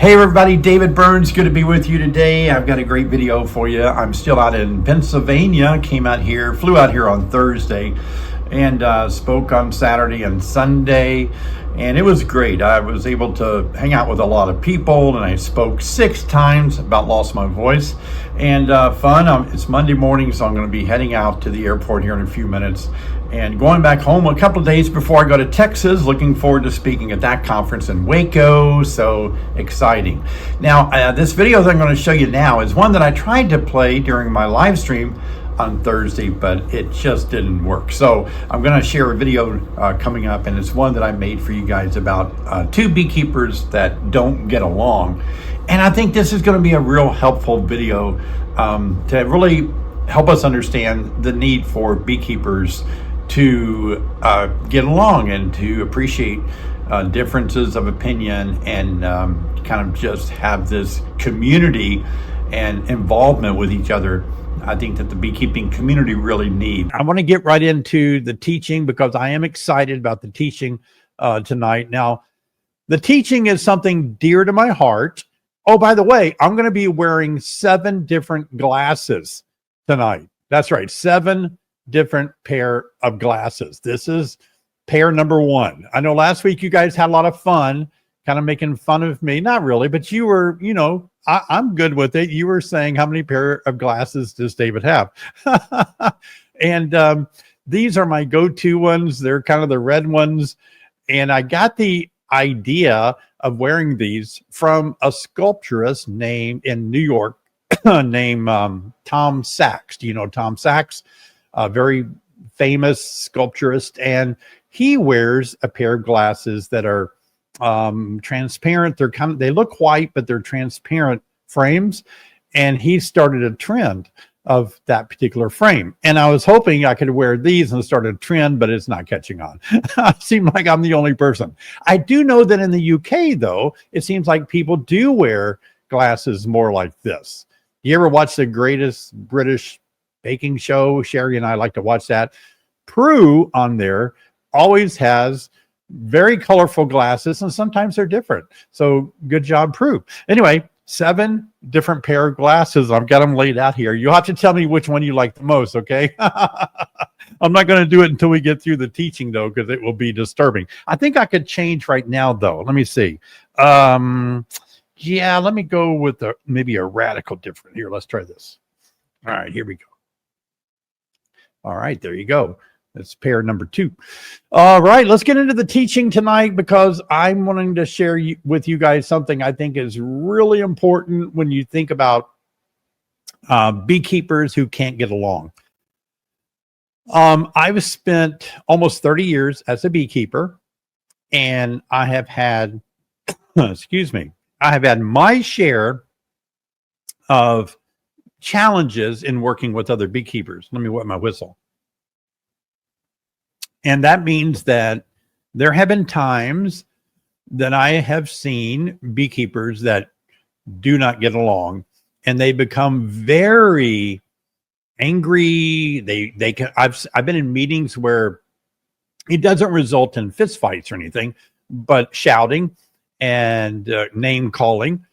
Hey everybody, David Burns, good to be with you today. I've got a great video for you. I'm still out in Pennsylvania, flew out here on Thursday and spoke on Saturday and Sunday, and it was great. I was able to hang out with a lot of people, and I spoke 6 times, about lost my voice, and fun. It's Monday morning, so I'm going to be heading out to the airport here in a few minutes and going back home a couple of days before I go to Texas. Looking forward to speaking at that conference in Waco, so exciting. Now, this video that I'm going to show you now is one that I tried to play during my live stream on Thursday, but it just didn't work. So I'm going to share a video coming up, and it's one that I made for you guys about 2 beekeepers that don't get along. And I think this is going to be a real helpful video to really help us understand the need for beekeepers to get along and to appreciate differences of opinion and kind of just have this community and involvement with each other. I think that the beekeeping community really needs. I want to get right into the teaching because I am excited about the teaching tonight. Now, the teaching is something dear to my heart. Oh, by the way, I'm going to be wearing 7 different glasses tonight. That's right, 7 different pair of glasses. This is pair number 1. I know last week you guys had a lot of fun kind of making fun of me. Not really, but you were, you know, I'm good with it. You were saying, how many pair of glasses does David have? And these are my go-to ones. They're kind of the red ones. And I got the idea of wearing these from a sculpturist named in New York named Tom Sachs. Do you know Tom Sachs? A very famous sculpturist. And he wears a pair of glasses that are transparent. They look white, but they're transparent frames. And he started a trend of that particular frame. And I was hoping I could wear these and start a trend, but it's not catching on. It seemed like I'm the only person. I do know that in the UK, though, it seems like people do wear glasses more like this. You ever watch The Greatest British Baking Show? Sherry and I like to watch that. Prue on there always has very colorful glasses, and sometimes they're different. So good job, Prue. Anyway, 7 different pair of glasses. I've got them laid out here. You'll have to tell me which one you like the most, okay? I'm not going to do it until we get through the teaching, though, because it will be disturbing. I think I could change right now, though. Let me see. Yeah, let me go with maybe a radical different. Here, let's try this. All right, here we go. All right, there you go. That's pair number 2. All right, let's get into the teaching tonight because I'm wanting to share with you guys something I think is really important when you think about beekeepers who can't get along. I've spent almost 30 years as a beekeeper, and I have had, excuse me, I have had my share of challenges in working with other beekeepers. Let me wet my whistle. And that means that there have been times that I have seen beekeepers that do not get along, and they become very angry. I've been in meetings where it doesn't result in fist fights or anything, but shouting and name calling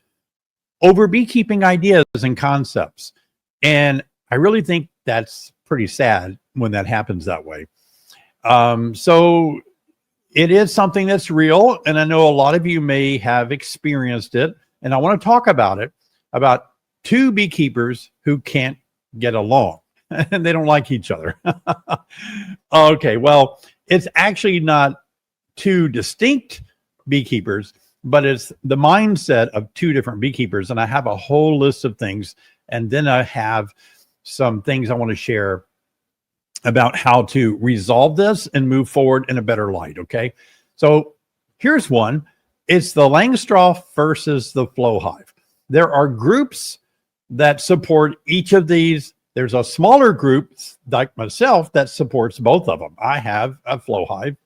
over beekeeping ideas and concepts. And I really think that's pretty sad when that happens that way. So it is something that's real, and I know a lot of you may have experienced it, and I want to talk about it, about 2 beekeepers who can't get along and they don't like each other. Okay, well, it's actually not 2 distinct beekeepers, but it's the mindset of 2 different beekeepers. And I have a whole list of things, and then I have some things I want to share about how to resolve this and move forward in a better light. Okay, so here's one. It's the Langstroth versus the Flow Hive. There are groups that support each of these. There's a smaller group like myself that supports both of them. I have a Flow Hive.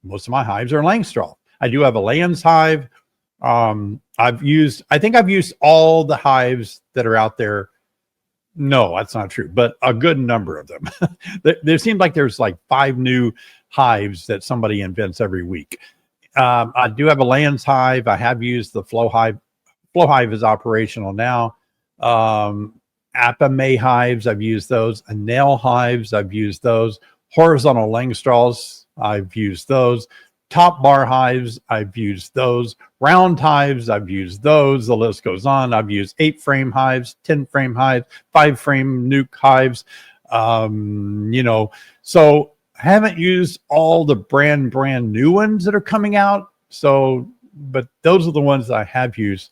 Most of my hives are Langstroth. I do have a Lands hive. I think I've used all the hives that are out there. No, that's not true, but a good number of them. There seems like there's like 5 new hives that somebody invents every week. I do have a Lands hive. I have used the Flow Hive Flow Hive is operational now. Apiary hives, I've used those. Nail hives, I've used those. Horizontal Langstroths, I've used those. Top bar hives, I've used those. Round hives, I've used those. The list goes on. I've used 8-frame hives, 10-frame hives, 5-frame nuke hives. You know, so I haven't used all the brand new ones that are coming out. So, but those are the ones that I have used.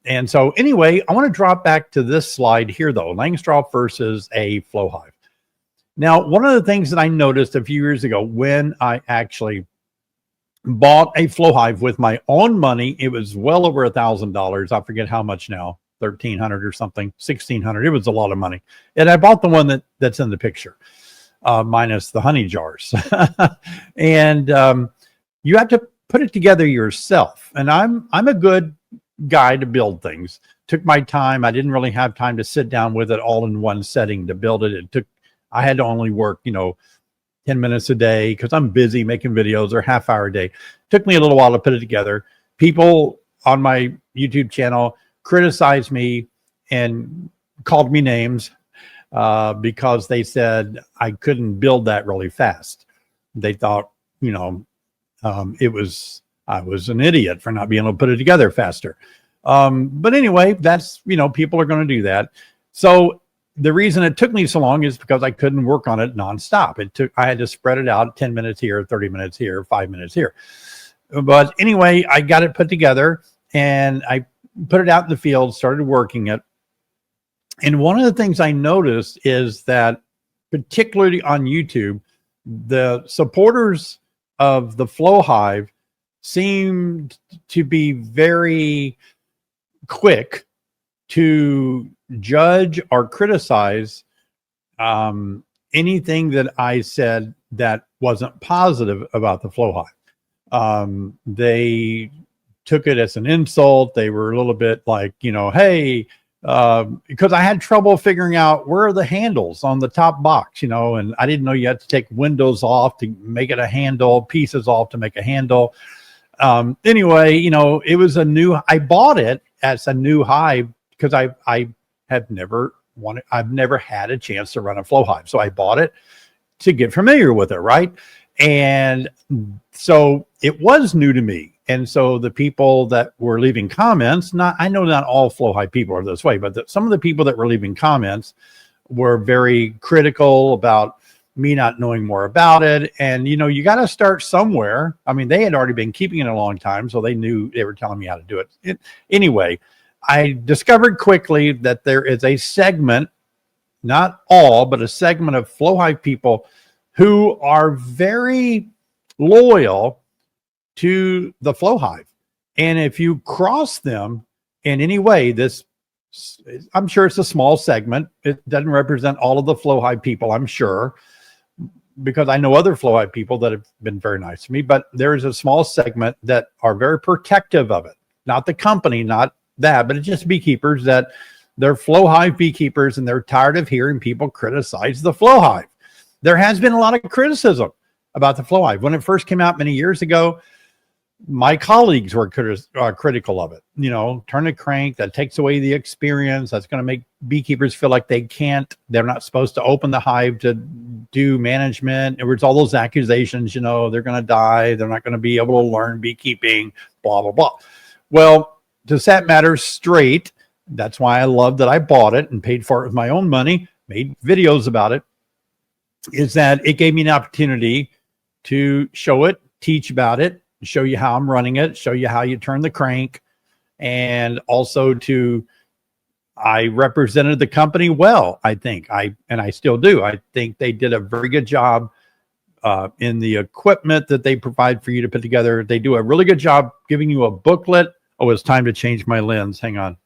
And so anyway, I want to drop back to this slide here though, Langstroth versus a Flow Hive. Now, one of the things that I noticed a few years ago when I actually bought a Flow Hive with my own money, it was well over $1,000. I forget how much now, 1,300 or something, 1,600. It was a lot of money. And I bought the one that's in the picture, minus the honey jars. And you have to put it together yourself. And I'm a good guy to build things. Took my time. I didn't really have time to sit down with it all in one setting to build it. I had to only work, 10 minutes a day because I'm busy making videos, or half-hour a day. Took me a little while to put it together. People on my YouTube channel criticized me and called me names because they said I couldn't build that really fast. They thought, I was an idiot for not being able to put it together faster. But anyway, that's, people are going to do that. So the reason it took me so long is because I couldn't work on it nonstop. I had to spread it out 10 minutes here, 30 minutes here, 5 minutes here. But anyway, I got it put together and I put it out in the field, started working it. And one of the things I noticed is that, particularly on YouTube, the supporters of the Flow Hive seemed to be very quick to judge or criticize anything that I said that wasn't positive about the Flow Hive. They took it as an insult. They were a little bit like, hey, because I had trouble figuring out where are the handles on the top box, and I didn't know you had to take windows off to make it a handle, pieces off to make a handle. Anyway, it was I bought it as a new hive because I've never had a chance to run a Flow Hive. So I bought it to get familiar with it. Right. And so it was new to me. And so the people that were leaving comments, I know not all Flow Hive people are this way, but some of the people that were leaving comments were very critical about me not knowing more about it. And, you got to start somewhere. I mean, they had already been keeping it a long time, so they knew they were telling me how to do it. Anyway, I discovered quickly that there is a segment, not all, but a segment of Flow Hive people who are very loyal to the Flow Hive. And if you cross them in any way, I'm sure it's a small segment. It doesn't represent all of the Flow Hive people, I'm sure, because I know other Flow Hive people that have been very nice to me, but there is a small segment that are very protective of it. Not the company, not that, but it's just beekeepers that they're Flow Hive beekeepers and they're tired of hearing people criticize the Flow Hive. There has been a lot of criticism about the Flow Hive. When it first came out many years ago, my colleagues were critical of it. Turn a crank, that takes away the experience. That's going to make beekeepers feel like they're not supposed to open the hive to do management. There was all those accusations, they're going to die. They're not going to be able to learn beekeeping, blah, blah, blah. Well, to set matters straight, that's why I love that I bought it and paid for it with my own money, made videos about it, is that it gave me an opportunity to show it, teach about it, show you how I'm running it, show you how you turn the crank, and also I represented the company well, I think. And I still do. I think they did a very good job in the equipment that they provide for you to put together. They do a really good job giving you a booklet. Oh, it's time to change my lens. Hang on.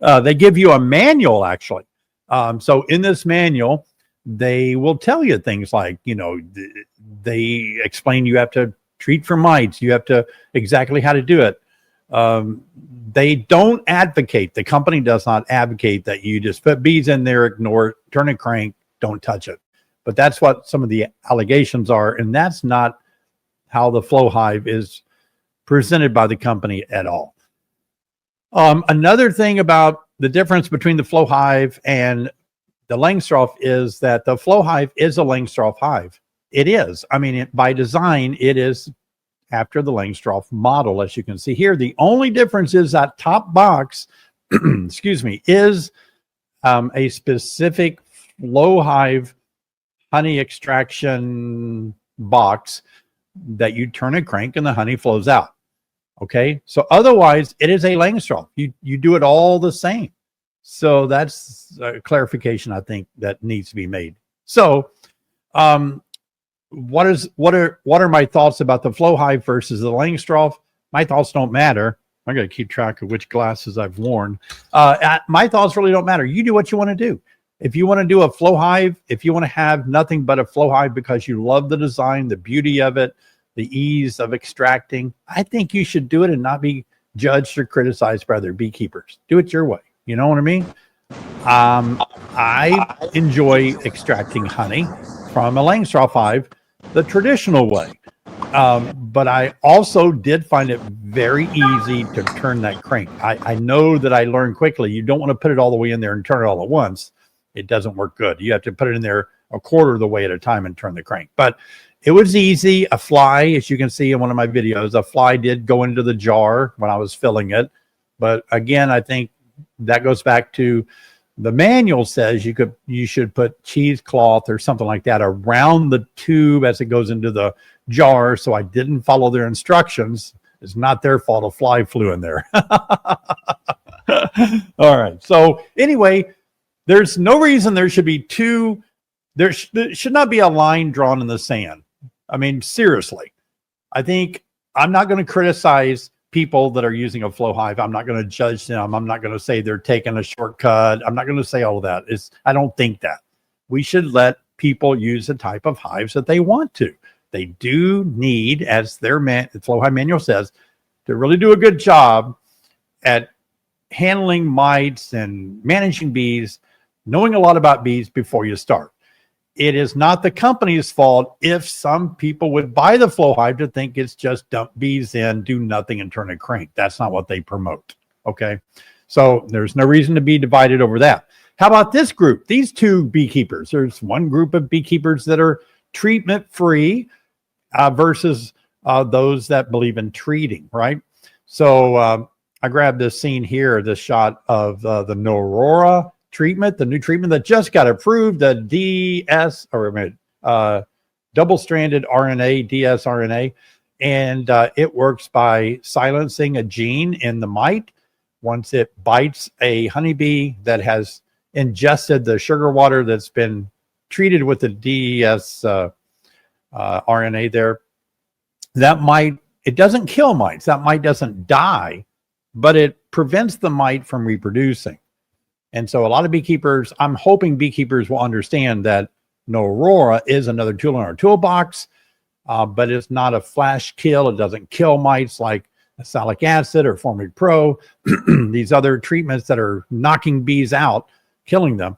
They give you a manual, actually. So in this manual, they will tell you things like, they explain you have to treat for mites. You have to exactly how to do it. They don't advocate. The company does not advocate that you just put bees in there, ignore it, turn a crank, don't touch it. But that's what some of the allegations are. And that's not how the Flow Hive is presented by the company at all. Another thing about the difference between the Flow Hive and the Langstroth is that the Flow Hive is a Langstroth hive. It is. I mean, by design, it is after the Langstroth model, as you can see here. The only difference is that top box, excuse me, is a specific Flow Hive honey extraction box that you turn a crank and the honey flows out. Okay, so otherwise it is a Langstroth. You do it all the same. So that's a clarification I think that needs to be made. So what are my thoughts about the Flow Hive versus the Langstroth? My thoughts don't matter. I'm going to keep track of which glasses I've worn. My thoughts really don't matter. You do what you want to do. If you want to do a Flow Hive, if you want to have nothing but a Flow Hive because you love the design, the beauty of it, the ease of extracting, I think you should do it and not be judged or criticized by other beekeepers. Do it your way. You know what I mean? I enjoy extracting honey from a Langstroth hive the traditional way. But I also did find it very easy to turn that crank. I know that I learned quickly. You don't want to put it all the way in there and turn it all at once. It doesn't work good. You have to put it in there a quarter of the way at a time and turn the crank. But it was easy. A fly, as you can see in one of my videos, a fly did go into the jar when I was filling it. But again, I think that goes back to the manual says you should put cheesecloth or something like that around the tube as it goes into the jar. So I didn't follow their instructions. It's not their fault a fly flew in there. All right. So anyway, there's no reason there should be there should not be a line drawn in the sand. I mean, seriously, I think I'm not going to criticize people that are using a Flow Hive. I'm not going to judge them. I'm not going to say they're taking a shortcut. I'm not going to say all of that. I don't think that. We should let people use the type of hives that they want to. They do need, as their Flow Hive manual says, to really do a good job at handling mites and managing bees, knowing a lot about bees before you start. It is not the company's fault if some people would buy the Flow Hive to think it's just dump bees in, do nothing, and turn a crank. That's not what they promote. Okay. So there's no reason to be divided over that. How about this group? These two beekeepers. There's one group of beekeepers that are treatment free versus those that believe in treating, right? So I grabbed this scene here, this shot of the Norora treatment, the new treatment that just got approved, the double-stranded RNA, dsRNA, and it works by silencing a gene in the mite. Once it bites a honeybee that has ingested the sugar water that's been treated with the dsRNA there, that mite, it doesn't kill mites. That mite doesn't die, but it prevents the mite from reproducing. And so a lot of beekeepers, I'm hoping beekeepers will understand that Norora is another tool in our toolbox, but it's not a flash kill. It doesn't kill mites like salicylic acid or Formic Pro, these other treatments that are knocking bees out, killing them.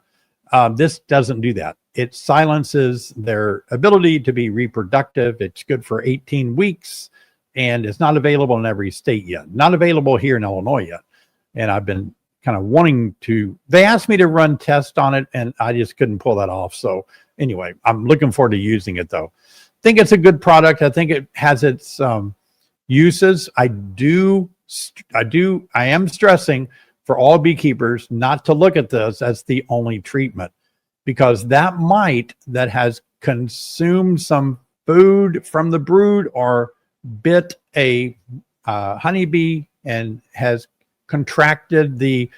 This doesn't do that. It silences their ability to be reproductive. It's good for 18 weeks, and it's not available in every state yet. Not available here in Illinois yet. And I've been kind of wanting to, they asked me to run tests on it and I just couldn't pull that off. So anyway, I'm looking forward to using it though. I think it's a good product. I think it has its uses. I am stressing for all beekeepers not to look at this as the only treatment, because that mite that has consumed some food from the brood or bit a honeybee and has contracted the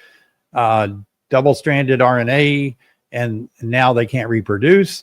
double-stranded RNA and now they can't reproduce,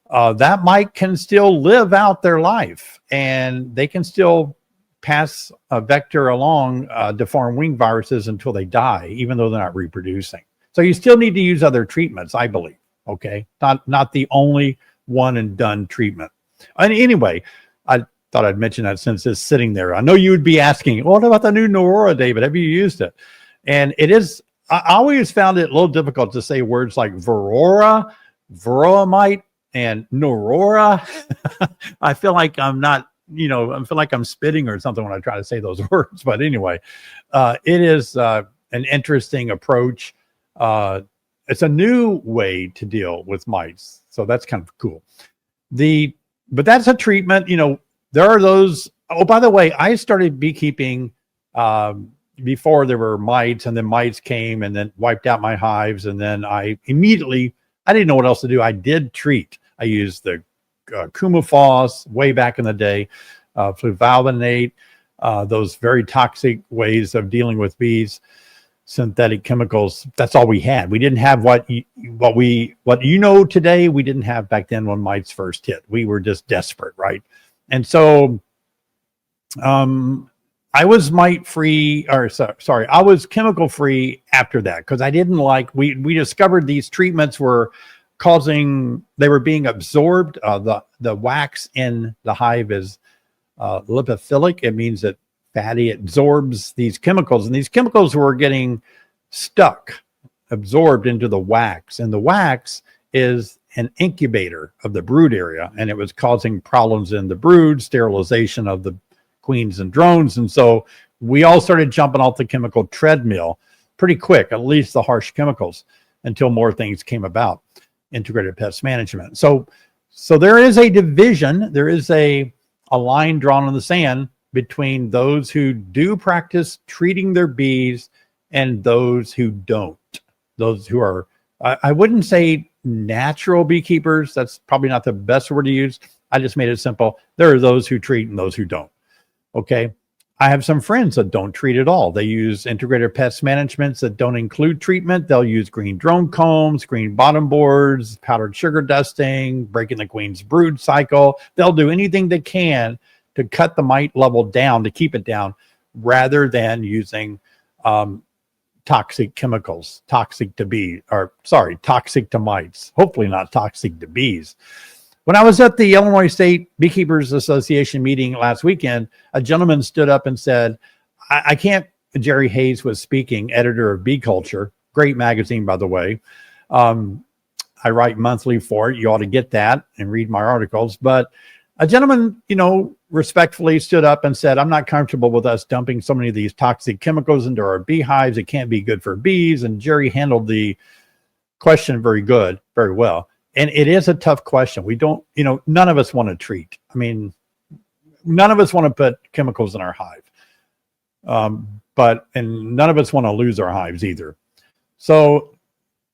that mite can still live out their life and they can still pass a vector along deformed wing viruses until they die, even though they're not reproducing. So you still need to use other treatments, I believe. Okay, not the only one and done treatment. And anyway, I thought I'd mention that since it's sitting there. I know you would be asking, what about the new Norora, David? Have you used it? And it is, I always found it a little difficult to say words like Varroa, Varroamite, and Norora. I feel like I'm not, I feel like I'm spitting or something when I try to say those words. But anyway, it is an interesting approach. It's a new way to deal with mites, so that's kind of cool. But that's a treatment. There are those. Oh, by the way, I started beekeeping before there were mites, and then mites came and then wiped out my hives, and then I didn't know what else to do. I did treat. I used the Kumafos way back in the day, fluvalvinate, those very toxic ways of dealing with bees, synthetic chemicals. That's all we had. We didn't have what you know today. We didn't have back then when mites first hit. We were just desperate, right? And so, I was mite free, or sorry, I was chemical free after that, because I didn't like. We discovered these treatments were they were being absorbed. The wax in the hive is lipophilic. It means that fatty absorbs these chemicals, and these chemicals were getting absorbed into the wax, and the wax is an incubator of the brood area, and it was causing problems in the brood, sterilization of the queens and drones. And so we all started jumping off the chemical treadmill pretty quick, at least the harsh chemicals, until more things came about. Integrated pest management. So there is a division. There is a line drawn in the sand between those who do practice treating their bees and those who don't. Those who are, I wouldn't say natural beekeepers. That's probably not the best word to use. I just made it simple. There are those who treat and those who don't. Okay. I have some friends that don't treat at all. They use integrated pest managements that don't include treatment. They'll use green drone combs, green bottom boards, powdered sugar dusting, breaking the queen's brood cycle. They'll do anything they can to cut the mite level down, to keep it down, rather than using toxic chemicals, toxic to mites, hopefully not toxic to bees. When I was at the Illinois State Beekeepers Association meeting last weekend, a gentleman stood up and said, I can't, Jerry Hayes was speaking, editor of Bee Culture, great magazine, by the way. I write monthly for it. You ought to get that and read my articles. But a gentleman, respectfully stood up and said, I'm not comfortable with us dumping so many of these toxic chemicals into our beehives. It can't be good for bees. And Jerry handled the question very well. And it is a tough question. We don't, none of us want to treat. I mean, none of us want to put chemicals in our hive. And none of us want to lose our hives either. So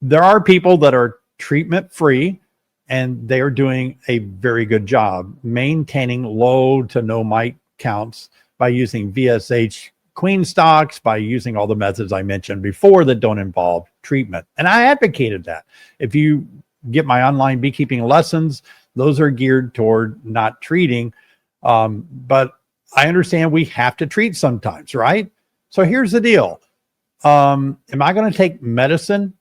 there are people that are treatment free, and they are doing a very good job maintaining low to no mite counts by using VSH queen stocks, by using all the methods I mentioned before that don't involve treatment. And I advocated that. If you get my online beekeeping lessons, those are geared toward not treating. But I understand we have to treat sometimes, right? So here's the deal. Am I going to take medicine?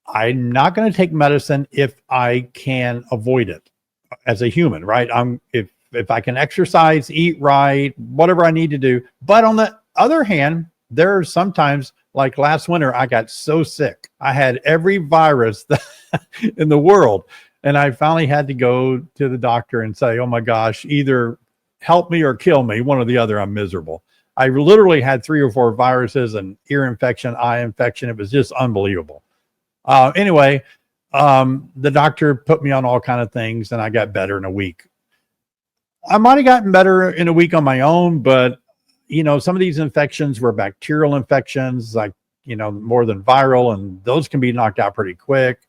I'm not going to take medicine if I can avoid it as a human, right? If I can exercise, eat right, whatever I need to do. But on the other hand, there are sometimes, like last winter, I got so sick. I had every virus in the world. And I finally had to go to the doctor and say, oh my gosh, either help me or kill me, one or the other. I'm miserable. I literally had 3 or 4 viruses, and ear infection, eye infection. It was just unbelievable. Anyway, the doctor put me on all kind of things, and I got better in a week. I might have gotten better in a week on my own, but some of these infections were bacterial infections, like, more than viral, and those can be knocked out pretty quick,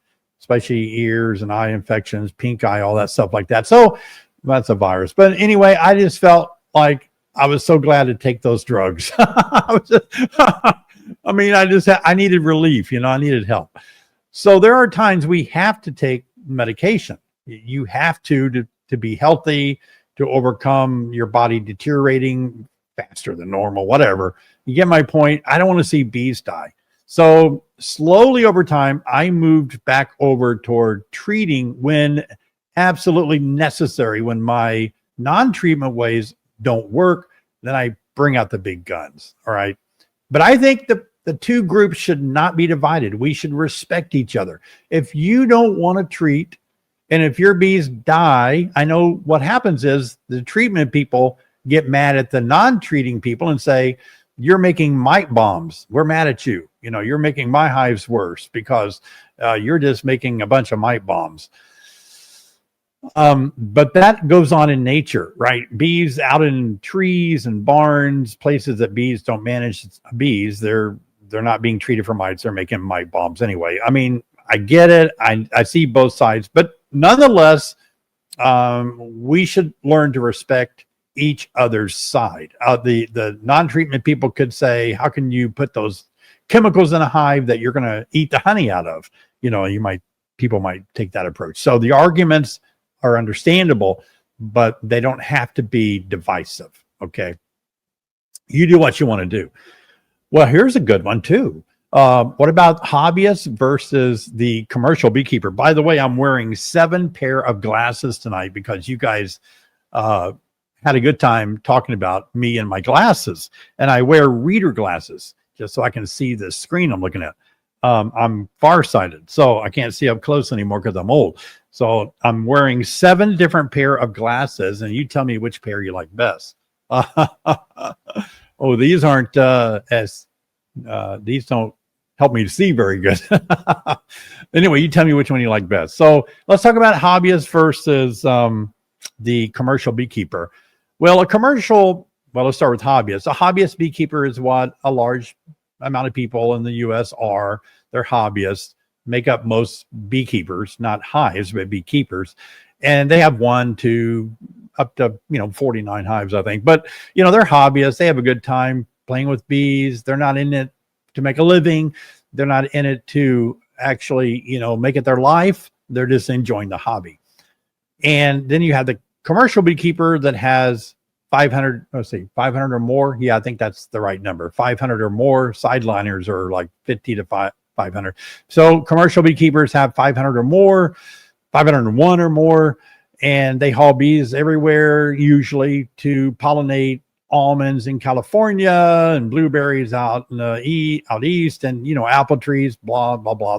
especially ears and eye infections, pink eye, all that stuff like that. So that's a virus. But anyway, I just felt like I was so glad to take those drugs. I needed relief, I needed help. So there are times we have to take medication. You have to be healthy, to overcome your body deteriorating faster than normal, whatever. You get my point. I don't want to see bees die. So slowly over time, I moved back over toward treating when absolutely necessary. When my non-treatment ways don't work, then I bring out the big guns. All right. But I think the two groups should not be divided. We should respect each other. If you don't want to treat, and if your bees die, I know what happens is the treatment people get mad at the non-treating people and say, you're making mite bombs. We're mad at you. You know, you're making my hives worse because you're just making a bunch of mite bombs. But that goes on in nature, right? Bees out in trees and barns, places that bees don't manage bees, they're not being treated for mites. They're making mite bombs anyway. I mean, I get it. I see both sides, but nonetheless, we should learn to respect each other's side. The non-treatment people could say, how can you put those chemicals in a hive that you're going to eat the honey out of? You know, people might take that approach. So the arguments are understandable, but they don't have to be divisive. Okay. You do what you want to do. Well, here's a good one too. What about hobbyists versus the commercial beekeeper? By the way, I'm wearing 7 pair of glasses tonight because you guys had a good time talking about me and my glasses. And I wear reader glasses just so I can see the screen I'm looking at. I'm farsighted, so I can't see up close anymore because I'm old. So I'm wearing 7 different pair of glasses, and you tell me which pair you like best. Oh, these aren't these don't help me to see very good. Anyway, you tell me which one you like best. So let's talk about hobbyists versus the commercial beekeeper. Well, let's start with hobbyists. A hobbyist beekeeper is what a large amount of people in the U.S. are. They're hobbyists, make up most beekeepers, not hives, but beekeepers. And they have 1, 2, up to, 49 hives, I think. But, they're hobbyists. They have a good time playing with bees. They're not in it to make a living. They're not in it to actually, make it their life. They're just enjoying the hobby. And then you have the commercial beekeeper that has 500 or more. Yeah, I think that's the right number. 500 or more. Sideliners are like 50 to 500. So commercial beekeepers have 500 or more, 501 or more, and they haul bees everywhere, usually to pollinate almonds in California and blueberries out east, and apple trees, blah blah blah.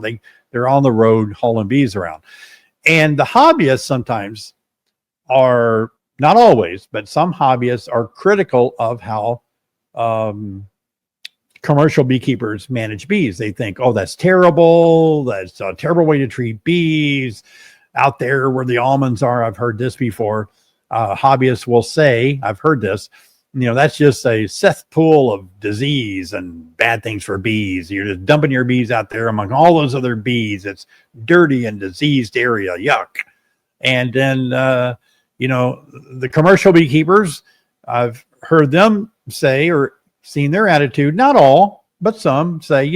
They're on the road hauling bees around. And the hobbyists sometimes are, not always, but some hobbyists are critical of how commercial beekeepers manage bees. They think, oh, that's terrible. That's a terrible way to treat bees out there where the almonds are. I've heard this before. Hobbyists will say, I've heard this, that's just a cesspool of disease and bad things for bees. You're just dumping your bees out there among all those other bees. It's dirty and diseased area. Yuck. And then, the commercial beekeepers, I've heard them say or seen their attitude, not all, but some say,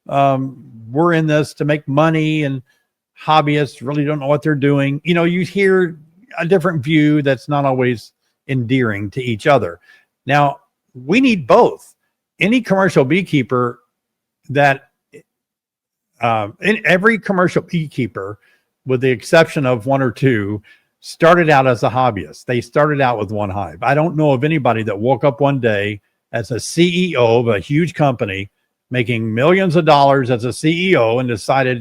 we're in this to make money, and hobbyists really don't know what they're doing. You hear a different view that's not always endearing to each other. Now, we need both. Any commercial beekeeper every commercial beekeeper, with the exception of 1 or 2, started out as a hobbyist. They started out with 1 hive. I don't know of anybody that woke up one day as a CEO of a huge company, making millions of dollars as a CEO, and decided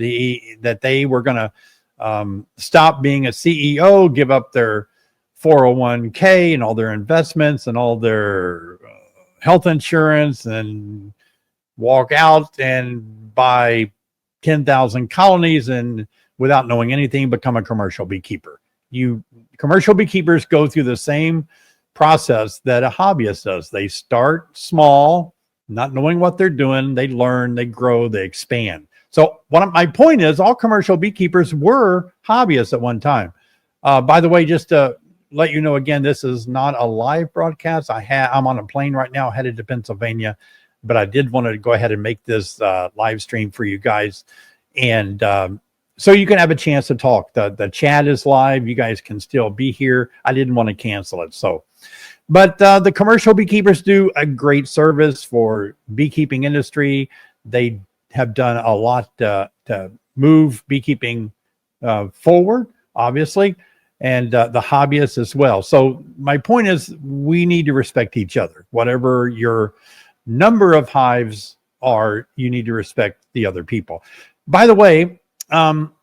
that they were going to stop being a CEO, give up their 401k and all their investments and all their health insurance, and walk out and buy 10,000 colonies, and without knowing anything, become a commercial beekeeper. Commercial beekeepers go through the same process that a hobbyist does. They start small, not knowing what they're doing. They learn, they grow, they expand. So my point is, all commercial beekeepers were hobbyists at one time. By the way, just to let you know again, this is not a live broadcast. I'm on a plane right now headed to Pennsylvania, but I did want to go ahead and make this live stream for you guys. And so you can have a chance to talk. The chat is live. You guys can still be here. I didn't want to cancel it. But the commercial beekeepers do a great service for beekeeping industry. They have done a lot to move beekeeping forward, obviously, and the hobbyists as well. So my point is, we need to respect each other. Whatever your number of hives are, you need to respect the other people. By the way,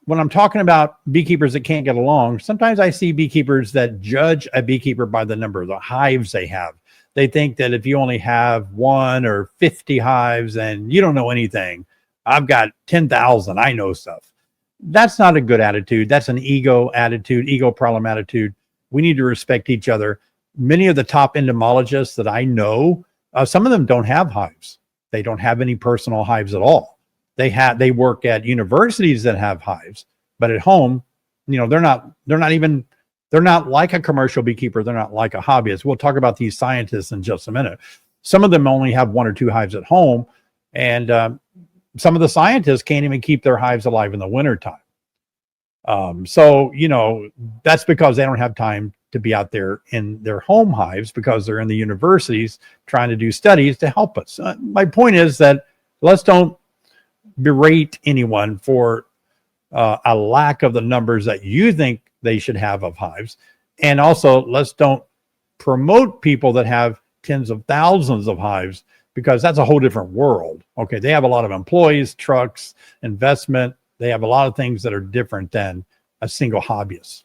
when I'm talking about beekeepers that can't get along, sometimes I see beekeepers that judge a beekeeper by the number of the hives they have. They think that if you only have 1 or 50 hives and you don't know anything, I've got 10,000, I know stuff. That's not a good attitude. That's an ego attitude, ego problem attitude. We need to respect each other. Many of the top entomologists that I know, some of them don't have hives. They don't have any personal hives at all. They work at universities that have hives, but at home, they're not like a commercial beekeeper. They're not like a hobbyist. We'll talk about these scientists in just a minute. Some of them only have 1 or 2 hives at home, and some of the scientists can't even keep their hives alive in the wintertime. So, that's because they don't have time to be out there in their home hives because they're in the universities trying to do studies to help us. My point is that let's don't berate anyone for a lack of the numbers that you think they should have of hives. And also, let's don't promote people that have tens of thousands of hives, because that's a whole different world. Okay, they have a lot of employees, trucks, investment. They have a lot of things that are different than a single hobbyist.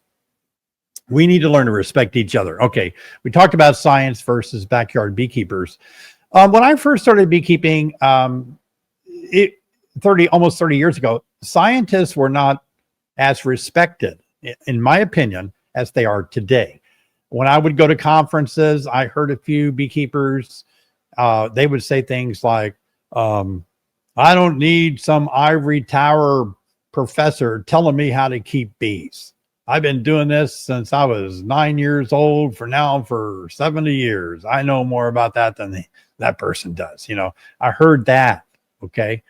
We need to learn to respect each other. Okay, we talked about science versus backyard beekeepers. When I first started beekeeping, almost 30 years ago, scientists were not as respected, in my opinion, as they are today. When I would go to conferences, I heard a few beekeepers, they would say things like, I don't need some ivory tower professor telling me how to keep bees. I've been doing this since I was 9 years old for 70 years. I know more about that than that person does. I heard that. Okay.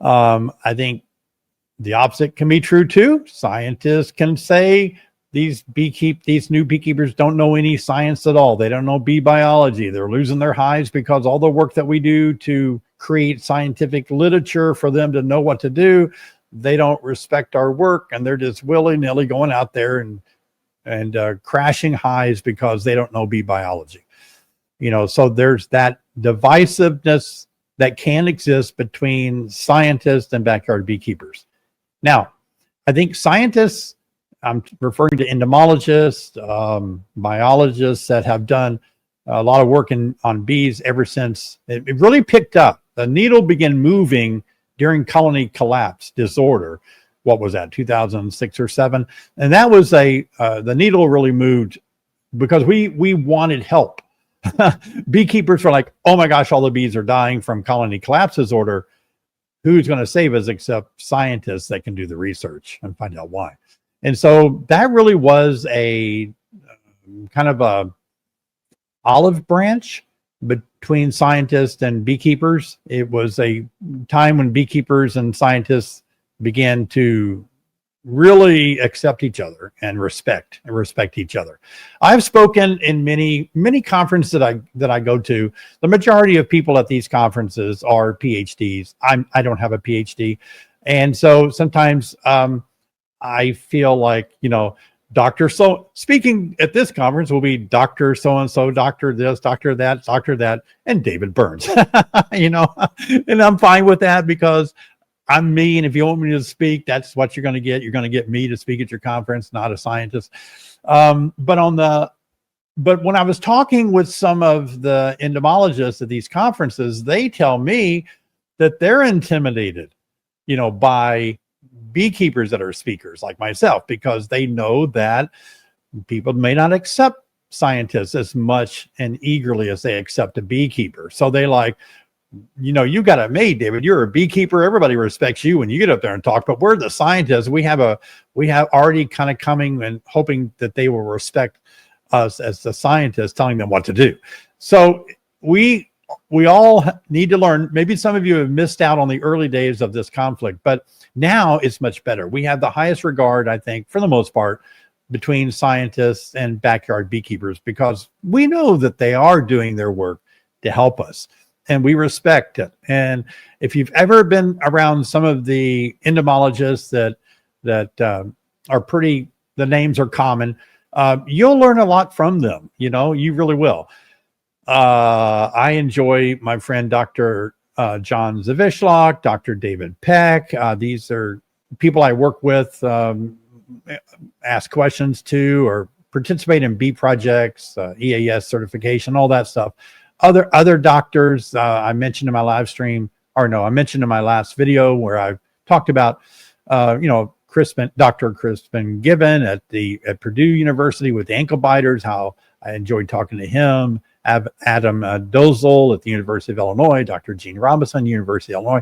I think the opposite can be true too. Scientists can say these new beekeepers don't know any science at all. They don't know bee biology. They're losing their hives because all the work that we do to create scientific literature for them to know what to do, they don't respect our work, and they're just willy-nilly going out there and crashing hives because they don't know bee biology. So there's that divisiveness that can exist between scientists and backyard beekeepers. Now, I think scientists, I'm referring to entomologists, biologists that have done a lot of work on bees ever since it really picked up. The needle began moving during colony collapse disorder. What was that, 2006 or 7? And that was the needle really moved because we wanted help. Beekeepers were like, oh my gosh, all the bees are dying from colony collapse disorder. Who's going to save us except scientists that can do the research and find out why? And so that really was a kind of a olive branch between scientists and beekeepers. It was a time when beekeepers and scientists began to really accept each other and respect each other. I've spoken in many conferences that I go to. The majority of people at these conferences are PhDs. I don't have a PhD, and so sometimes I feel like Doctor so speaking at this conference will be Dr. so and so, Doctor this, Doctor that, and David Burns. And I'm fine with that because I'm me, and if you want me to speak, that's what you're going to get. You're going to get me to speak at your conference, not a scientist. But when I was talking with some of the entomologists at these conferences, they tell me that they're intimidated, by beekeepers that are speakers like myself, because they know that people may not accept scientists as much and eagerly as they accept a beekeeper. So they like, you got it made, David. You're a beekeeper. Everybody respects you when you get up there and talk. But we're the scientists. We have already kind of coming and hoping that they will respect us as the scientists, telling them what to do. So we all need to learn. Maybe some of you have missed out on the early days of this conflict, but now it's much better. We have the highest regard, I think, for the most part, between scientists and backyard beekeepers, because we know that they are doing their work to help us. And we respect it. And if you've ever been around some of the entomologists that are pretty, the names are common, you'll learn a lot from them. You really will. I enjoy my friend, Dr. John Zavishlock, Dr. David Peck. These are people I work with, ask questions to, or participate in bee projects, EAS certification, all that stuff. Other doctors, I mentioned in my live stream, or no, I mentioned in my last video where I talked about, Dr. Crispin Gibbon at Purdue University with the ankle biters, how I enjoyed talking to him. Adam Dozel at the University of Illinois, Dr. Gene Robinson, University of Illinois,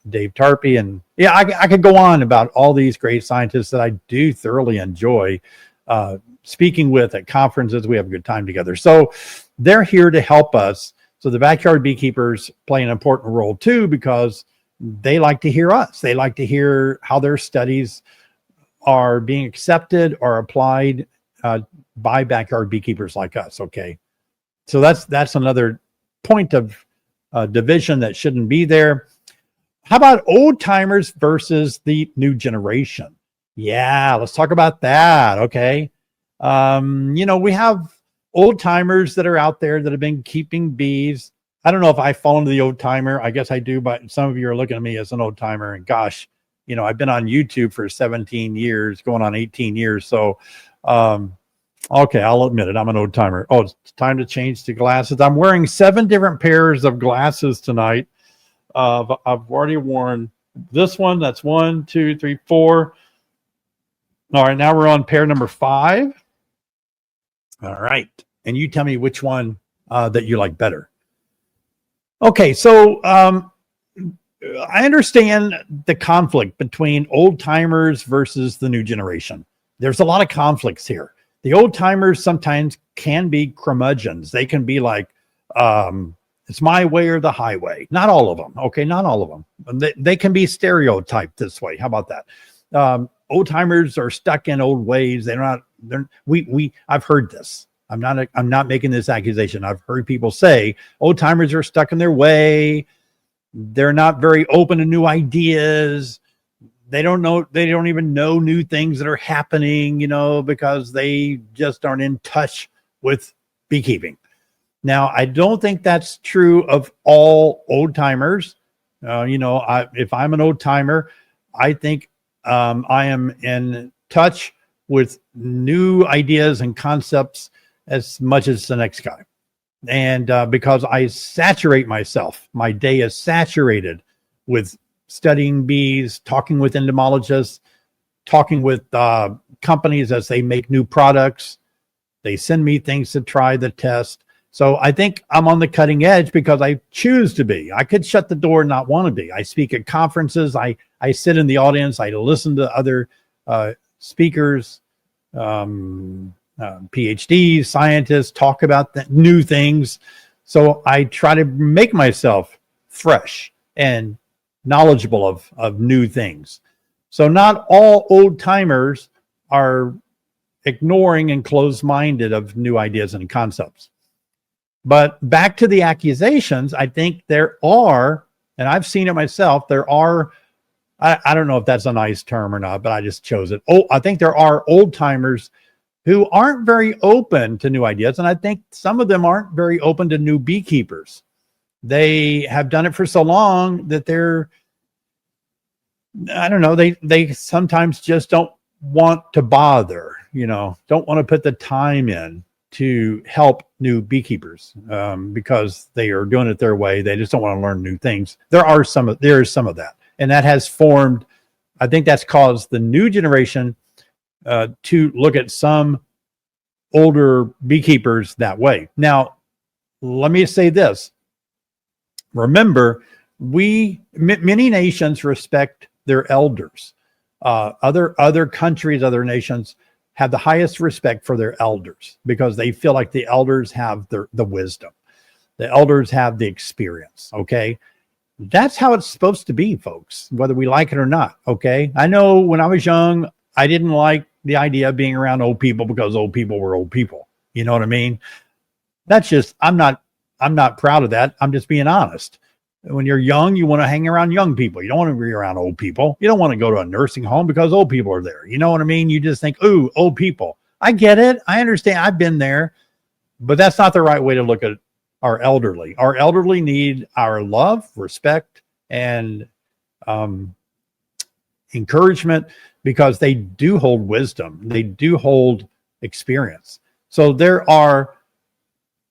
Dave Tarpey, and yeah, I could go on about all these great scientists that I do thoroughly enjoy speaking with at conferences. We have a good time together. So they're here to help us. So the backyard beekeepers play an important role too, because they like to hear us. They like to hear how their studies are being accepted or applied by backyard beekeepers like us. Okay. So that's another point of division that shouldn't be there. How about old timers versus the new generation? Yeah, let's talk about that. Okay. We have old timers that are out there that have been keeping bees. I don't know if I fall into the old timer. I guess I do, but some of you are looking at me as an old timer. And gosh, I've been on YouTube for 17 years, going on 18 years. So, okay, I'll admit it. I'm an old timer. Oh, it's time to change to glasses. I'm wearing 7 different pairs of glasses tonight. I've already worn this one. That's 1, 2, 3, 4. All right, now we're on pair number 5. All right. And you tell me which one that you like better. Okay, so I understand the conflict between old timers versus the new generation. There's a lot of conflicts here. The old timers sometimes can be curmudgeons. They can be like, it's my way or the highway. Not all of them. Okay, not all of them. They can be stereotyped this way. How about that? Old timers are stuck in old ways. I've heard this. I'm not making this accusation. I've heard people say old timers are stuck in their way. They're not very open to new ideas. They don't even know new things that are happening, because they just aren't in touch with beekeeping. Now, I don't think that's true of all old timers. If I'm an old timer, I think I am in touch with new ideas and concepts as much as the next guy. And because I saturate myself, my day is saturated with studying bees, talking with entomologists, talking with companies as they make new products. They send me things to try the test. So I think I'm on the cutting edge because I choose to be. I could shut the door and not want to be. I speak at conferences. I sit in the audience. I listen to other speakers, PhDs, scientists talk about new things. So I try to make myself fresh and knowledgeable of new things. So not all old timers are ignoring and closed-minded of new ideas and concepts. But back to the accusations, I think there are, and I've seen it myself, there are, I don't know if that's a nice term or not, but I just chose it. Oh, I think there are old timers who aren't very open to new ideas. And I think some of them aren't very open to new beekeepers. They have done it for so long that they sometimes just don't want to bother, don't want to put the time in to help new beekeepers because they are doing it their way. They just don't want to learn new things. There is some of that. And that has formed, I think that's caused the new generation to look at some older beekeepers that way. Now, let me say this. Remember, many nations respect their elders. Other countries, other nations have the highest respect for their elders because they feel like the elders have the wisdom. The elders have the experience, okay? That's how it's supposed to be, folks, whether we like it or not, okay? I know when I was young, I didn't like the idea of being around old people because old people were old people. You know what I mean? That's just, I'm not proud of that. I'm just being honest. When you're young, you want to hang around young people. You don't want to be around old people. You don't want to go to a nursing home because old people are there. You know what I mean? You just think, ooh, old people. I get it. I understand. I've been there. But that's not the right way to look at our elderly. Our elderly need our love, respect, and encouragement because they do hold wisdom. They do hold experience. So there are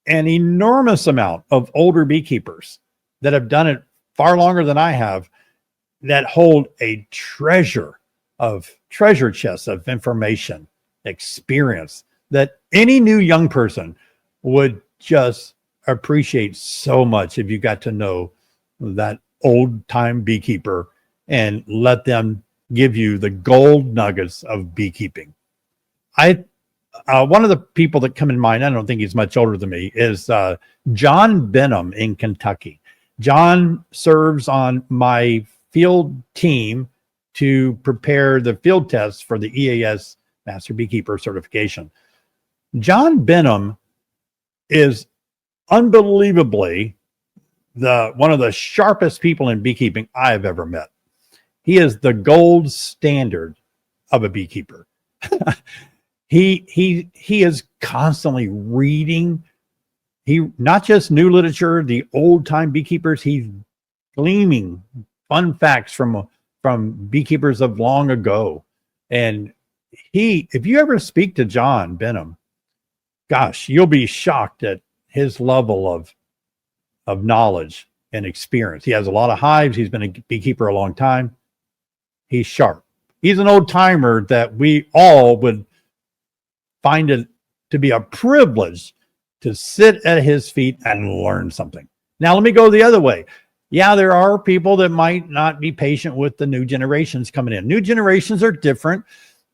an enormous amount of older beekeepers that have done it far longer than I have, that hold a treasure chests of information, experience that any new young person would just appreciate so much if you got to know that old time beekeeper and let them give you the gold nuggets of beekeeping. One of the people that come in mind, I don't think he's much older than me, is John Benham in Kentucky. John serves on my field team to prepare the field tests for the EAS Master Beekeeper certification. John Benham is unbelievably one of the sharpest people in beekeeping I have ever met. He is the gold standard of a beekeeper. He is constantly reading. He not just new literature, the old time beekeepers. He's gleaming fun facts from beekeepers of long ago. And if you ever speak to John Benham, gosh, you'll be shocked at his level of knowledge and experience. He has a lot of hives. He's been a beekeeper a long time. He's sharp. He's an old timer that we all would find it to be a privilege to sit at his feet and learn something. Now, let me go the other way. Yeah, there are people that might not be patient with the new generations coming in. New generations are different.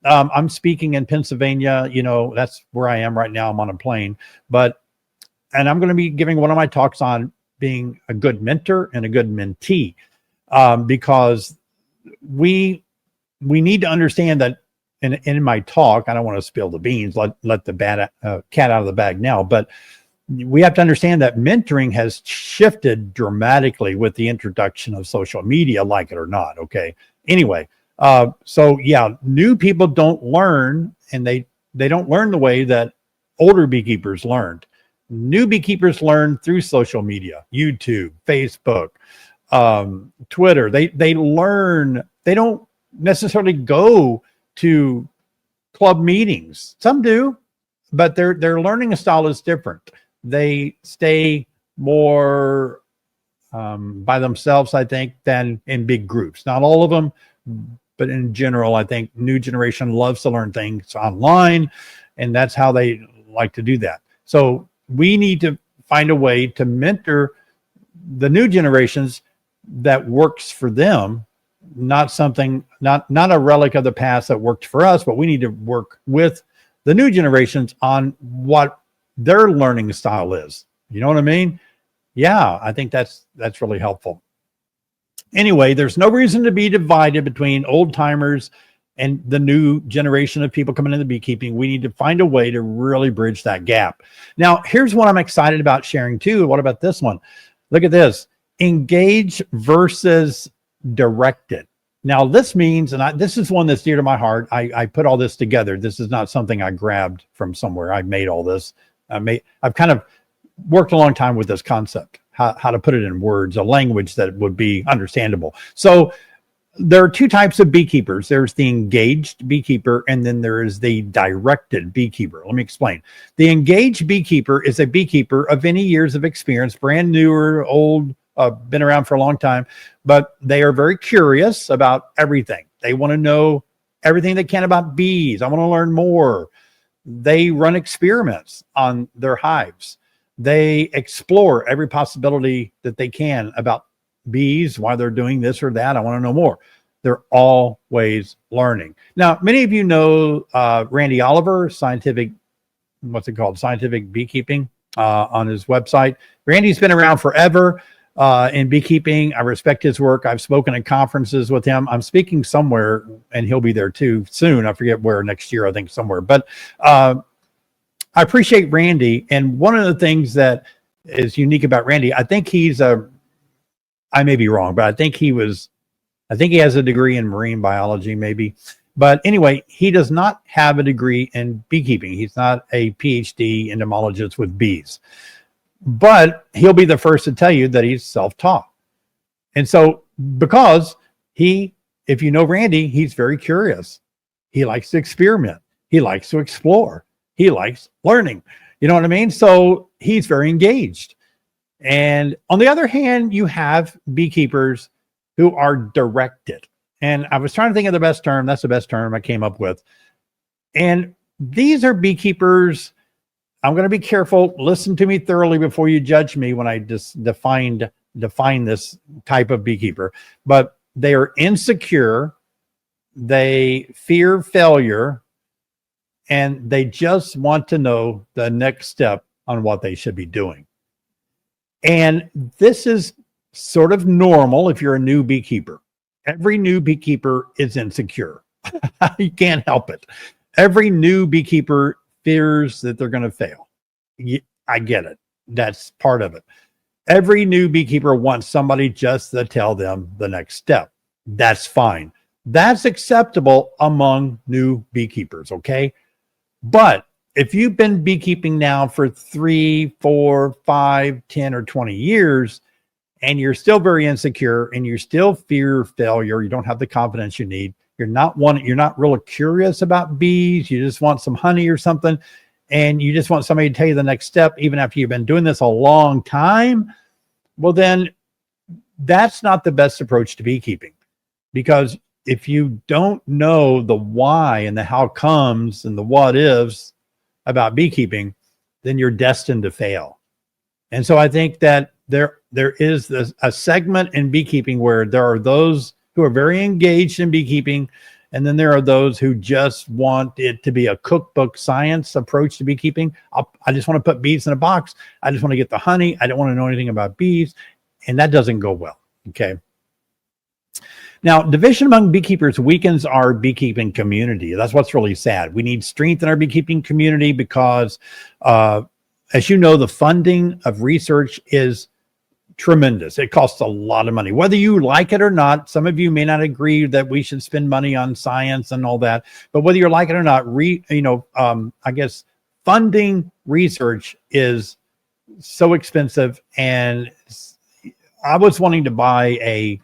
I'm speaking in Pennsylvania. You know, that's where I am right now. I'm on a plane. And I'm going to be giving one of my talks on being a good mentor and a good mentee, because we need to understand that in my talk, I don't want to spill the beans, let the cat out of the bag now, but we have to understand that mentoring has shifted dramatically with the introduction of social media, like it or not. Okay. Anyway, so yeah, new people don't learn, and they don't learn the way that older beekeepers learned. New beekeepers learn through social media, YouTube, Facebook, Twitter. They learn. They don't necessarily go to club meetings. Some do, but their learning style is different. They stay more by themselves, I think, than in big groups. Not all of them, but in general, I think new generation loves to learn things online, and that's how they like to do that. So we need to find a way to mentor the new generations that works for them, not a relic of the past that worked for us, but we need to work with the new generations on what their learning style is. You know what I mean? Yeah, I think that's really helpful. Anyway, there's no reason to be divided between old timers and the new generation of people coming into beekeeping. We need to find a way to really bridge that gap. Now, here's what I'm excited about sharing too. What about this one? Look at this. Engage versus directed. Now, this means, and this is one that's dear to my heart. I put all this together. This is not something I grabbed from somewhere. I made all this. I've kind of worked a long time with this concept, how to put it in words, a language that would be understandable. So there are two types of beekeepers. There's the engaged beekeeper, and then there is the directed beekeeper. Let me explain. The engaged beekeeper is a beekeeper of any years of experience, brand new or old, been around for a long time, but they are very curious about everything. They want to know everything they can about bees. I want to learn more. They run experiments on their hives. They explore every possibility that they can about bees, why they're doing this or that. I want to know more. They're always learning. Now, many of you know Randy Oliver, Scientific Beekeeping on his website. Randy's been around forever in beekeeping. I respect his work. I've spoken at conferences with him. I'm speaking somewhere, and he'll be there too soon. I forget where, next year, I think somewhere. But I appreciate Randy. And one of the things that is unique about Randy, I think I may be wrong, but I think he has a degree in marine biology, maybe. But anyway, he does not have a degree in beekeeping. He's not a PhD entomologist with bees. But he'll be the first to tell you that he's self-taught. And so, because if you know Randy, he's very curious. He likes to experiment. He likes to explore. He likes learning. You know what I mean? So he's very engaged. And on the other hand, you have beekeepers who are directed. And I was trying to think of the best term. That's the best term I came up with. And these are beekeepers. I'm going to be careful. Listen to me thoroughly before you judge me when I just define this type of beekeeper. But they are insecure. They fear failure. And they just want to know the next step on what they should be doing. And this is sort of normal if you're a new beekeeper. Every new beekeeper is insecure. You can't help it. Every new beekeeper fears that they're going to fail. I get it. That's part of it. Every new beekeeper wants somebody just to tell them the next step. That's fine. That's acceptable among new beekeepers, okay? But if you've been beekeeping now for 3, 4, 5, 10, or 20 years, and you're still very insecure and you still fear failure, you don't have the confidence you need, you're not really curious about bees, you just want some honey or something, and you just want somebody to tell you the next step, even after you've been doing this a long time, well, then that's not the best approach to beekeeping. Because if you don't know the why and the how comes and the what ifs about beekeeping, then you're destined to fail. And so I think that there is a segment in beekeeping where there are those who are very engaged in beekeeping, and then there are those who just want it to be a cookbook science approach to beekeeping. I just want to put bees in a box. I just want to get the honey. I don't want to know anything about bees. And that doesn't go well. Okay. Now, division among beekeepers weakens our beekeeping community. That's what's really sad. We need strength in our beekeeping community because, as you know, the funding of research is tremendous. It costs a lot of money, whether you like it or not. Some of you may not agree that we should spend money on science and all that, but whether you like it or not, I guess funding research is so expensive. And I was wanting to buy a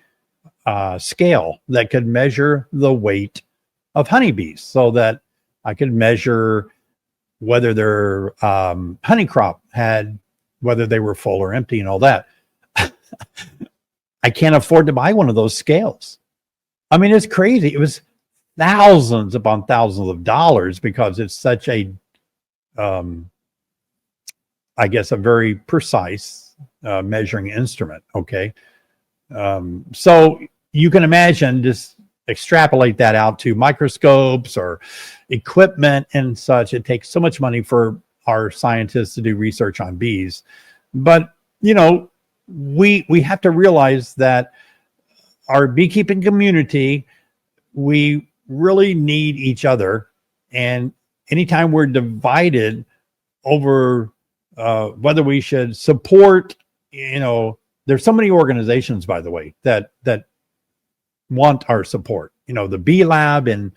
scale that could measure the weight of honeybees so that I could measure whether their honey crop whether they were full or empty and all that. I can't afford to buy one of those scales. I mean, it's crazy. It was thousands upon thousands of dollars because it's such a, I guess, a very precise measuring instrument. Okay. So you can imagine, just extrapolate that out to microscopes or equipment and such. It takes so much money for our scientists to do research on bees. But, we have to realize that our beekeeping community, we really need each other. And anytime we're divided over whether we should support, there's so many organizations, by the way, that want our support. The Bee Lab in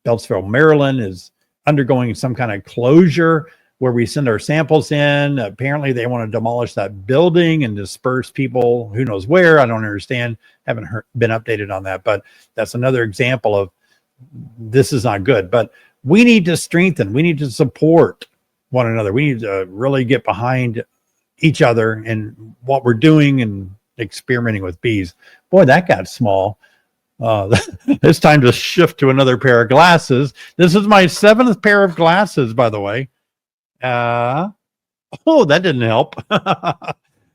Beltsville, Maryland is undergoing some kind of closure where we send our samples in. Apparently they want to demolish that building and disperse people who knows where. I don't understand. Haven't been updated on that, but that's another example of this is not good. But we need to strengthen. We need to support one another. We need to really get behind each other and what we're doing and experimenting with bees. Boy, that got small. It's time to shift to another pair of glasses. This is my 7th pair of glasses, by the way. Oh, that didn't help.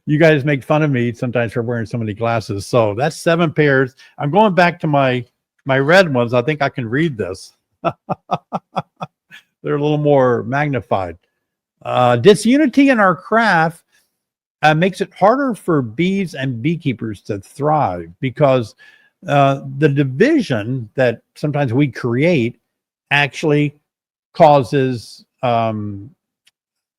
You guys make fun of me sometimes for wearing so many glasses. So that's 7 pairs. I'm going back to my red ones. I think I can read this. They're a little more magnified. Disunity in our craft makes it harder for bees and beekeepers to thrive because the division that sometimes we create actually causes,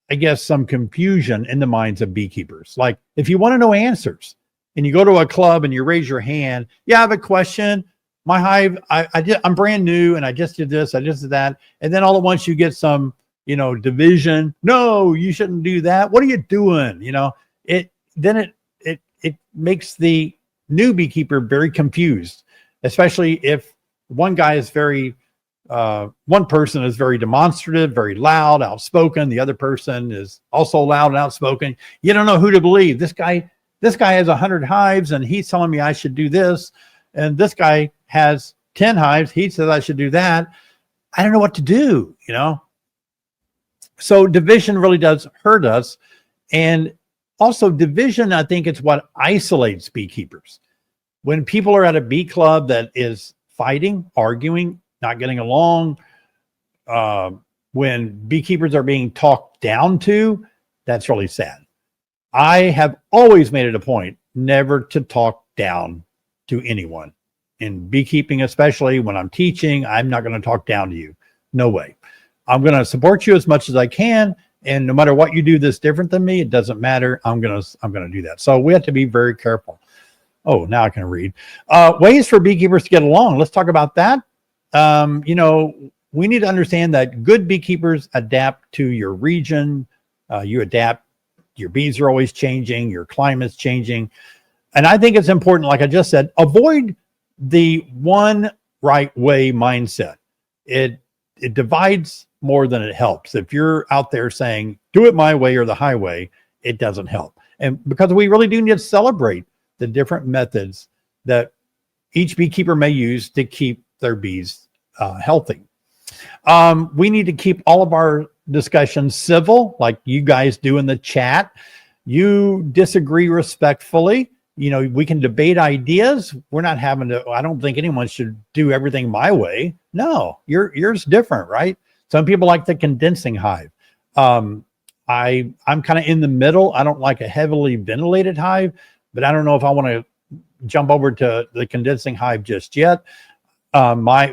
I guess, some confusion in the minds of beekeepers. Like if you want to know answers and you go to a club and you raise your hand, yeah, I have a question. My hive, I'm brand new and I just did this, I just did that. And then all at once you get some, division. No, you shouldn't do that. What are you doing? It makes the new beekeeper very confused, especially if one guy is very one person is very demonstrative, very loud, outspoken. The other person is also loud and outspoken. You don't know who to believe. This guy has 100 hives and he's telling me I should do this. And this guy has 10 hives. He says I should do that. I don't know what to do, you know? So division really does hurt us. And also division, I think it's what isolates beekeepers. When people are at a bee club that is fighting, arguing, not getting along, when beekeepers are being talked down to, that's really sad. I have always made it a point never to talk down to anyone. In beekeeping, especially when I'm teaching, I'm not going to talk down to you. No way. I'm going to support you as much as I can. And no matter what you do that's different than me, it doesn't matter. I'm going to do that. So we have to be very careful. Oh, now I can read. Ways for beekeepers to get along. Let's talk about that. You know, we need to understand that good beekeepers adapt to your region. You adapt. Your bees are always changing. Your climate's changing. And I think it's important, like I just said, avoid the one right way mindset. It divides more than it helps. If you're out there saying, do it my way or the highway, it doesn't help. And because we really do need to celebrate the different methods that each beekeeper may use to keep their bees healthy. We need to keep all of our discussions civil, like you guys do in the chat. You disagree respectfully. You know, we can debate ideas. We're not having to, I don't think anyone should do everything my way. No, yours different, right? Some people like the condensing hive. I'm kind of in the middle. I don't like a heavily ventilated hive, but I don't know if I want to jump over to the condensing hive just yet. My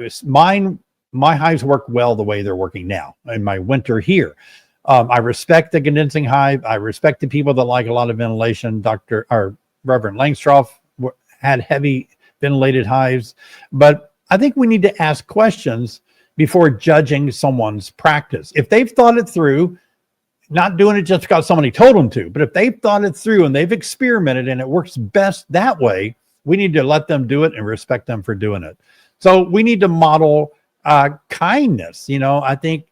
hives work well the way they're working now in my winter here. I respect the condensing hive. I respect the people that like a lot of ventilation. Reverend Langstroth had heavy ventilated hives, but I think we need to ask questions before judging someone's practice. If they've thought it through, not doing it just because somebody told them to, but if they've thought it through and they've experimented and it works best that way, we need to let them do it and respect them for doing it. So we need to model kindness. You know, I think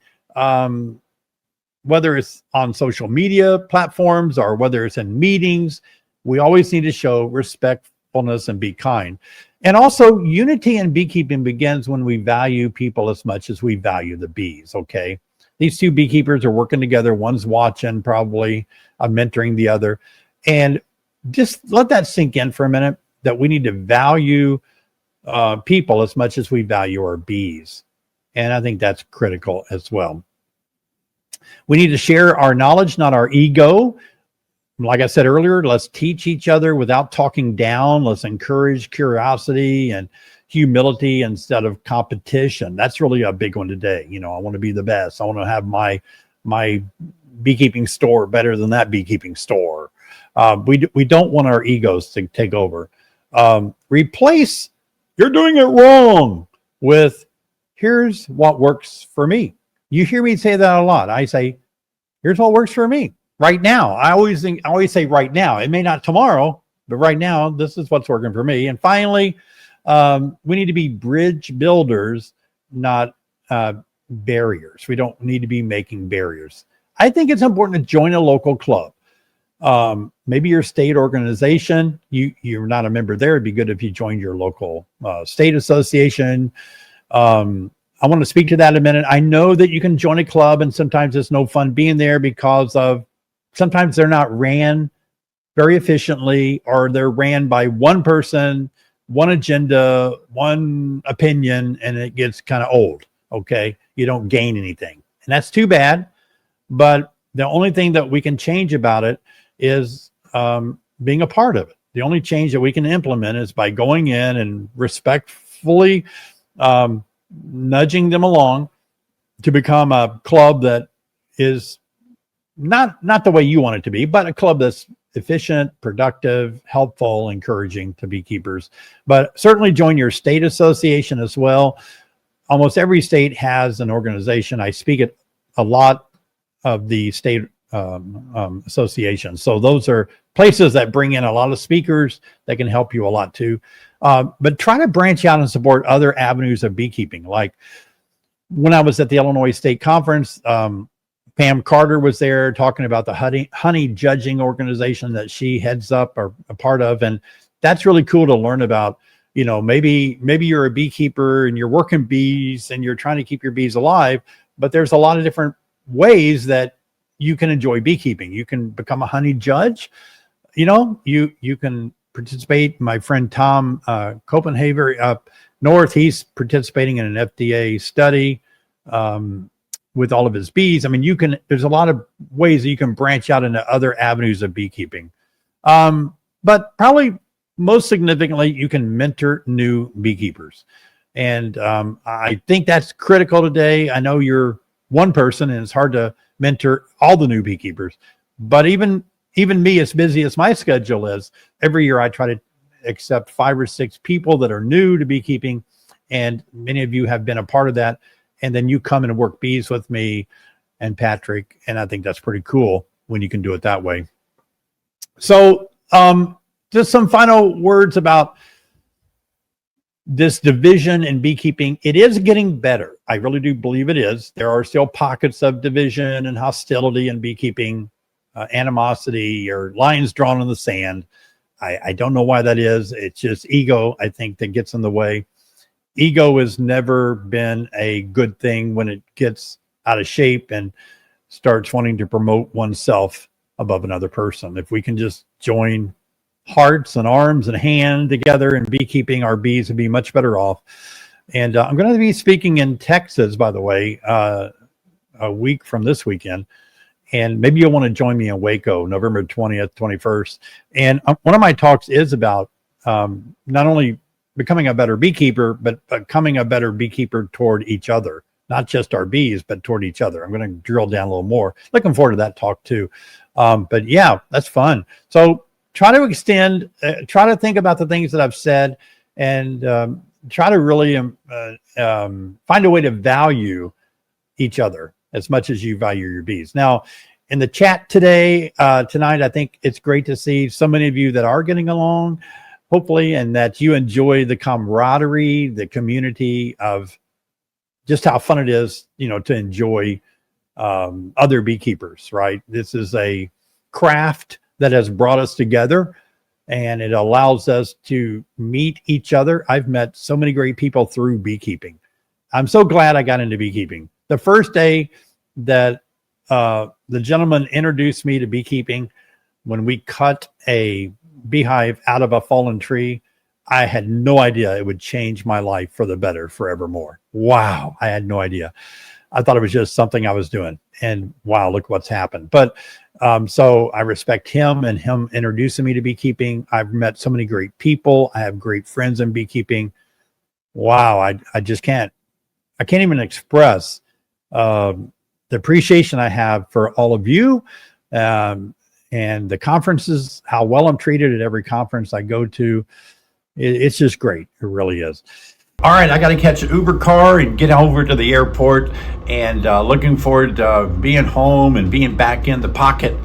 whether it's on social media platforms or whether it's in meetings, we always need to show respectfulness and be kind. And also, unity in beekeeping begins when we value people as much as we value the bees, okay? These two beekeepers are working together. One's watching, probably mentoring the other. And just let that sink in for a minute, that we need to value people as much as we value our bees. And I think that's critical as well. We need to share our knowledge, not our ego. Like I said earlier, let's teach each other without talking down. Let's encourage curiosity and humility instead of competition. That's really a big one today. You know, I want to be the best. I want to have my beekeeping store better than that beekeeping store. We don't want our egos to take over. Replace "you're doing it wrong" with "here's what works for me." You hear me say that a lot. I say, "Here's what works for me right now." I always say right now. It may not tomorrow, but right now, this is what's working for me. And finally, we need to be bridge builders, not barriers. We don't need to be making barriers. I think it's important to join a local club. Maybe your state organization, you're not a member there. It'd be good if you joined your local state association. I want to speak to that in a minute. I know that you can join a club and sometimes it's no fun being there because of sometimes they're not ran very efficiently, or they're ran by one person, one agenda, one opinion, and it gets kind of old. Okay. You don't gain anything. And that's too bad. But the only thing that we can change about it is being a part of it. The only change that we can implement is by going in and respectfully nudging them along to become a club that is not the way you want it to be, but a club that's efficient, productive, helpful, encouraging to beekeepers. But certainly join your state association as well. Almost every state has an organization. I speak at a lot of the state associations. So those are places that bring in a lot of speakers that can help you a lot too. But try to branch out and support other avenues of beekeeping. Like when I was at the Illinois State Conference, Pam Carter was there talking about the honey judging organization that she heads up or a part of. And that's really cool to learn about. You know, maybe you're a beekeeper and you're working bees and you're trying to keep your bees alive, but there's a lot of different ways that you can enjoy beekeeping. You can become a honey judge. You know, you can participate. My friend Tom Copenhaver up north, he's participating in an FDA study with all of his bees. I mean, there's a lot of ways that you can branch out into other avenues of beekeeping. But probably most significantly, you can mentor new beekeepers. And I think that's critical today. I know you're one person and it's hard to mentor all the new beekeepers, but even me, as busy as my schedule is, every year I try to accept 5 or 6 people that are new to beekeeping. And many of you have been a part of that. And then you come and work bees with me and Patrick. And I think that's pretty cool when you can do it that way. So just some final words about this division in beekeeping. It is getting better. I really do believe it is. There are still pockets of division and hostility in beekeeping, animosity or lines drawn in the sand. I don't know why that is. It's just ego, I think, that gets in the way. Ego has never been a good thing when it gets out of shape and starts wanting to promote oneself above another person. If we can just join hearts and arms and hand together in beekeeping, our bees would be much better off. And I'm going to be speaking in Texas, by the way, a week from this weekend. And maybe you'll want to join me in Waco, November 20th, 21st. And one of my talks is about not only becoming a better beekeeper, but becoming a better beekeeper toward each other, not just our bees, but toward each other. I'm going to drill down a little more. Looking forward to that talk too. But yeah, that's fun. So try to extend, try to think about the things that I've said and try to really find a way to value each other as much as you value your bees. Now, in the chat tonight, I think it's great to see so many of you that are getting along, hopefully, and that you enjoy the camaraderie, the community of just how fun it is, you know, to enjoy other beekeepers, right? This is a craft that has brought us together and it allows us to meet each other. I've met so many great people through beekeeping. I'm so glad I got into beekeeping. The first day that the gentleman introduced me to beekeeping, when we cut a beehive out of a fallen tree, I had no idea it would change my life for the better forevermore. Wow. I had no idea. I thought it was just something I was doing. And wow, look what's happened. But so I respect him and him introducing me to beekeeping. I've met so many great people. I have great friends in beekeeping. Wow. I just can't even express the appreciation I have for all of you and the conferences, how well I'm treated at every conference I go to. It's just great. It really is. All right, I got to catch an Uber car and get over to the airport, and looking forward to being home and being back in the pocket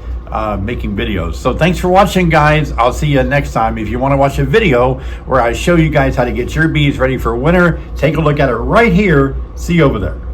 making videos. So thanks for watching, guys. I'll see you next time. If you want to watch a video where I show you guys how to get your bees ready for winter, take a look at it right here. See you over there.